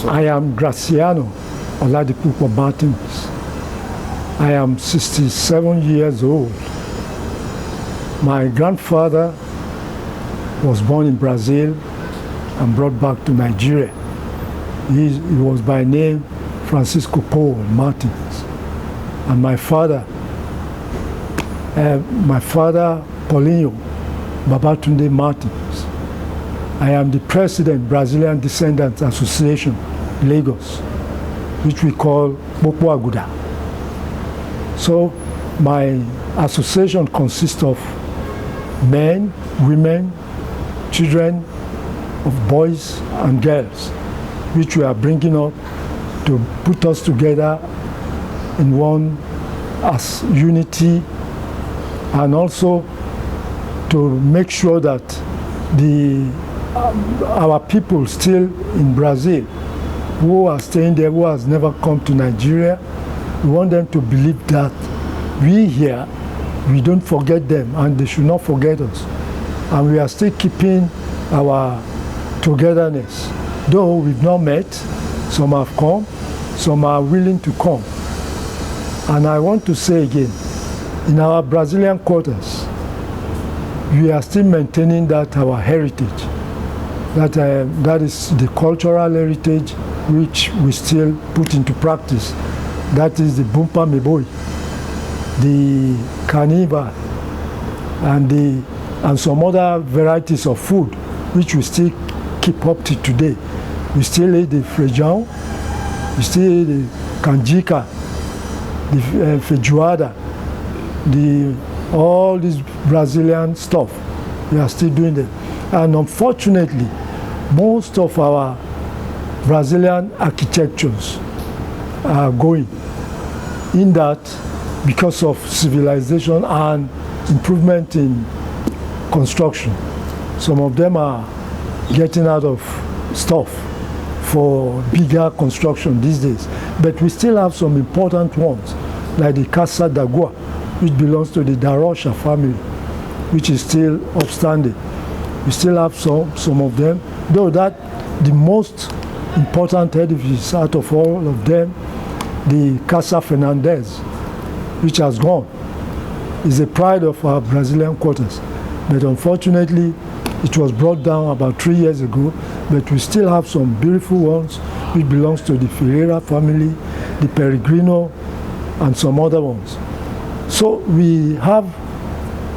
I am Graciano Oladipupo Martins. I am 67 years old. My grandfather was born in Brazil and brought back to Nigeria. He was by name Francisco Paul Martins. And my father Paulinho Babatunde Martins. I am the president, Brazilian Descendents Association, Lagos, which we call Bopo Aguda. So my association consists of men, women, children, of boys and girls, which we are bringing up to put us together in one as unity, and also to make sure that our people still in Brazil who are staying there, who has never come to Nigeria, we want them to believe that we here, we don't forget them and they should not forget us. And we are still keeping our togetherness. Though we've not met, some have come, some are willing to come. And I want to say again, in our Brazilian quarters, we are still maintaining that our heritage, that is the cultural heritage which we still put into practice. That is the Bumpa Meboi, the carnival, and some other varieties of food which we still keep up to today. We still eat the feijão, we still eat the canjica, the feijoada, all this Brazilian stuff. We are still doing that. And unfortunately, most of our Brazilian architectures are going in that because of civilization and improvement in construction. Some of them are getting out of stuff for bigger construction these days. But we still have some important ones, like the Casa d'Agua, which belongs to the Darosha family, which is still upstanding. We still have some of them, though that the most important edifice out of all of them, the Casa Fernandez, which has gone, is a pride of our Brazilian quarters. But unfortunately, it was brought down about 3 years ago, but we still have some beautiful ones which belongs to the Ferreira family, the Peregrino, and some other ones. So we have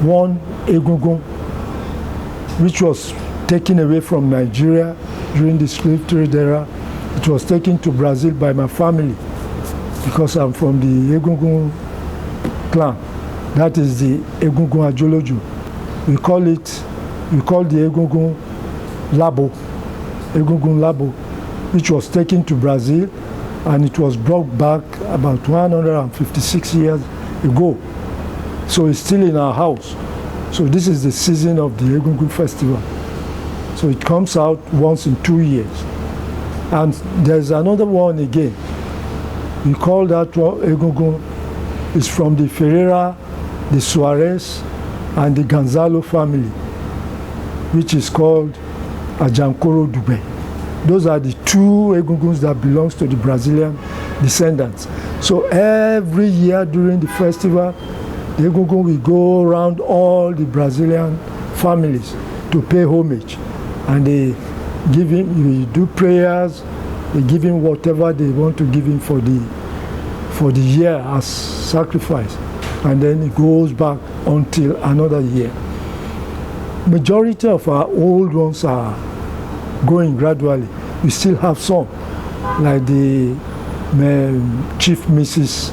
one Egungun, which was taken away from Nigeria during the slave trade era. It was taken to Brazil by my family because I'm from the Egungun clan. That is the Egungun Ajoloju. We call the Egungun Labo, Egungun Labo, which was taken to Brazil, and it was brought back about 156 years ago. So it's still in our house. So this is the season of the Egungun festival. So it comes out once in 2 years. And there's another one again. We call that one Egungun. It's from the Ferreira, the Suarez, and the Gonzalo family, which is called Ajankoro Dube. Those are the two Egunguns that belongs to the Brazilian descendants. So every year during the festival, the Egungun will go around all the Brazilian families to pay homage. And they give him, we do prayers, they give him whatever they want to give him for the year as sacrifice. And then it goes back until another year. Majority of our old ones are going gradually. We still have some, like the Chief Mrs.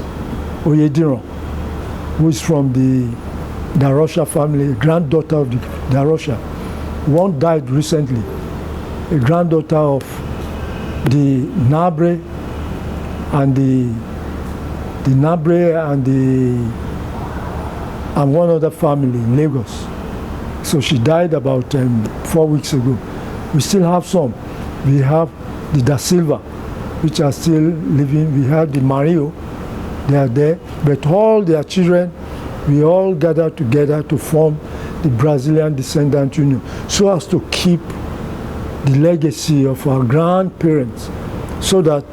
Oyediro, who is from the Darosha family, granddaughter of the Darosha. One died recently, a granddaughter of the Nabre and the Nabre and one other family in Lagos. So she died about 4 weeks ago. We still have some. We have the Da Silva, which are still living. We have the Mario, they are there. But all their children, we all gather together to form the Brazilian Descendant Union, so as to keep the legacy of our grandparents, so that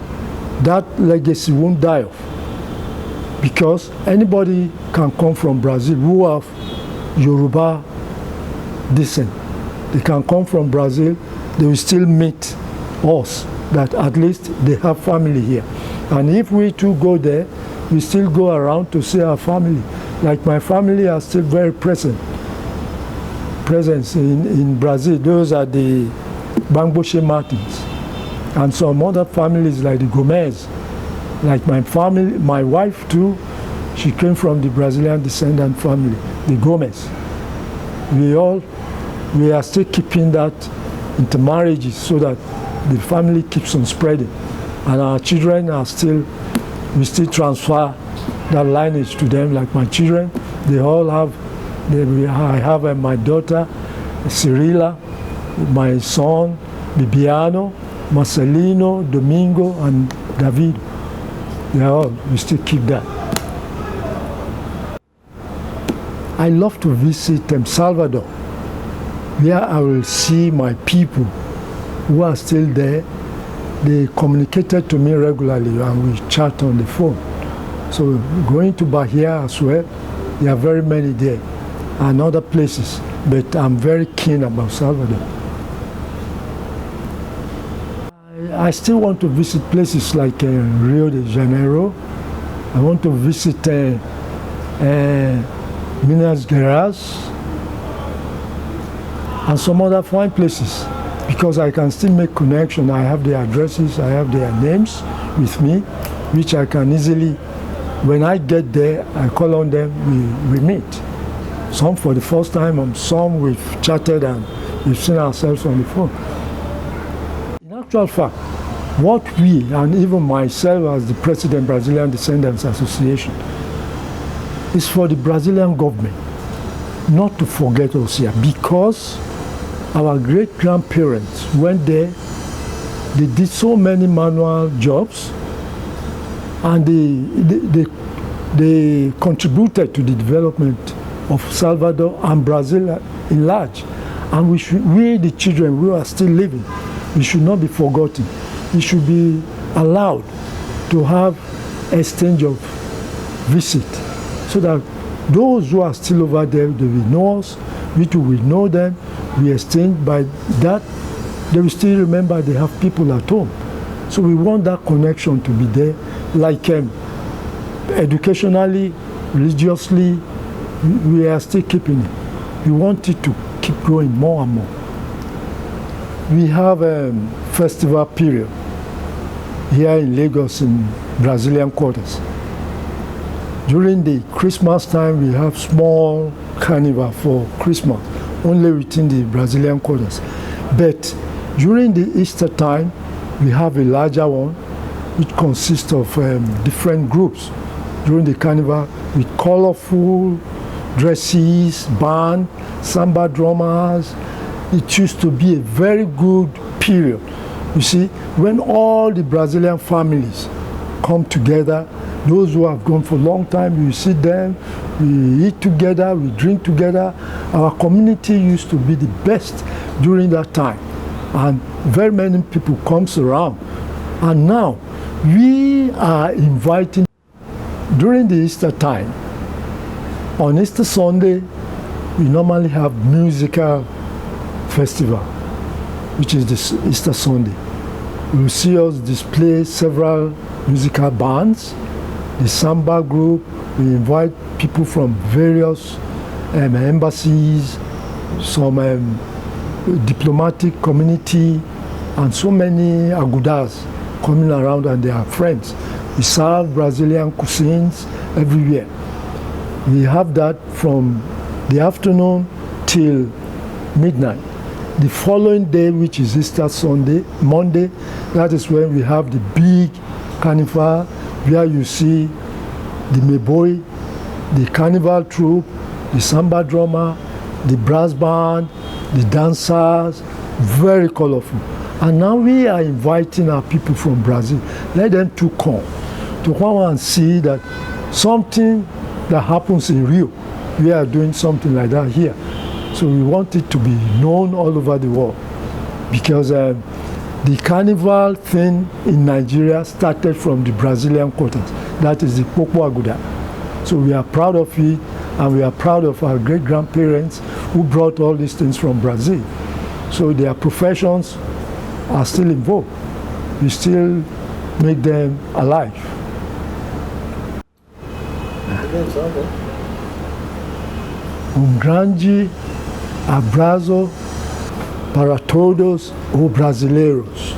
that legacy won't die off. Because anybody can come from Brazil who have Yoruba descent. They can come from Brazil, they will still meet us, that at least they have family here. And if we too go there, we still go around to see our family. Like my family are still very present in Brazil. Those are the Bangboche Martins. And some other families like the Gomez. Like my family, my wife too, she came from the Brazilian descendant family, the Gomez. We are still keeping that intermarriages so that the family keeps on spreading. And our children are still, we still transfer that lineage to them. Like my children, they all have, I have my daughter, Cirilla, my son, Bibiano, Marcelino, Domingo, and David. They are all, we still keep that. I love to visit Salvador. There I will see my people who are still there. They communicated to me regularly and we chat on the phone. So going to Bahia as well, there are very many there and other places, but I'm very keen about Salvador. I still want to visit places like Rio de Janeiro. I want to visit Minas Gerais and some other fine places because I can still make connection. I have their addresses, I have their names with me, which I can easily, when I get there, I call on them, we meet. Some for the first time and some we've chatted and we've seen ourselves on the phone. In actual fact, what we, and even myself as the president Brazilian Descendants Association, is for the Brazilian government not to forget us here, because our great-grandparents went there, they did so many manual jobs, and they contributed to the development of Salvador and Brazil in large. And we the children who are still living, we should not be forgotten. We should be allowed to have exchange of visit, so that those who are still over there, they will know us, we too will know them, we exchange. By that, they will still remember they have people at home. So we want that connection to be there, like educationally, religiously, we are still keeping it. We want it to keep growing more and more. We have a festival period here in Lagos in Brazilian quarters. During the Christmas time, we have small carnival for Christmas, only within the Brazilian quarters. But during the Easter time, we have a larger one, which consists of different groups during the carnival with colorful dresses, band, samba drummers. It used to be a very good period. You see, when all the Brazilian families come together, those who have gone for a long time, you see them, we eat together, we drink together. Our community used to be the best during that time. And very many people comes around. And now, we are inviting, during the Easter time, on Easter Sunday, we normally have musical festival, which is this Easter Sunday. You will see us display several musical bands, the samba group. We invite people from various embassies, some diplomatic community, and so many agudas coming around and they are friends. We serve Brazilian cuisines everywhere. We have that from the afternoon till midnight. The following day, which is Easter Sunday, Monday, that is when we have the big carnival where you see the meboi, the carnival troupe, the samba drummer, the brass band, the dancers, very colorful. And now we are inviting our people from Brazil, let them too come to come and see that something that happens in Rio, we are doing something like that here. So we want it to be known all over the world, because The carnival thing in Nigeria started from the Brazilian quarters. That is the Popo Aguda. So we are proud of it, and we are proud of our great-grandparents who brought all these things from Brazil. So their professions are still in vogue. We still make them alive. Grande abraço para todos os brasileiros.